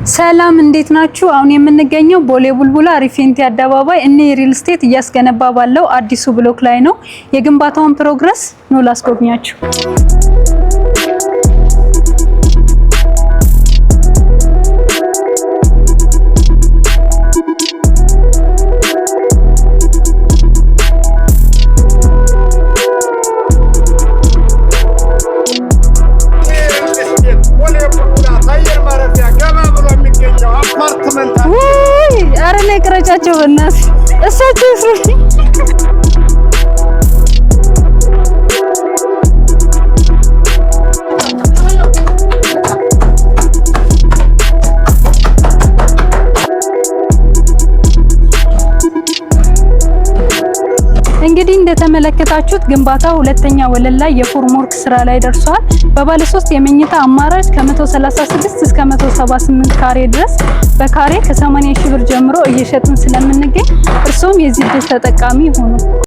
ሰላም እንዴት ናችሁ? አሁን የምንገኘው ቦሌ ቡልቡላ ሪፌንቲ አደባባይ እኔ ሪል ስቴት እያስገነባ ባለው አዲሱ ብሎክ ላይ ነው። የግንባታውን ፕሮግረስ ነው ላስጎብኛችሁ። አረ ላይ ቅረጫቸው በእናትህ እሳቸው እንግዲህ እንደተመለከታችሁት ግንባታው ሁለተኛ ወለል ላይ የፎርም ወርክ ስራ ላይ ደርሷል። በባለ 3 የመኝታ አማራጭ ከ136 እስከ 178 ካሬ ድረስ በካሬ ከ80 ሺህ ብር ጀምሮ እየሸጥን ስለምንገኝ እርሶም የዚህ ድል ተጠቃሚ ይሁኑ።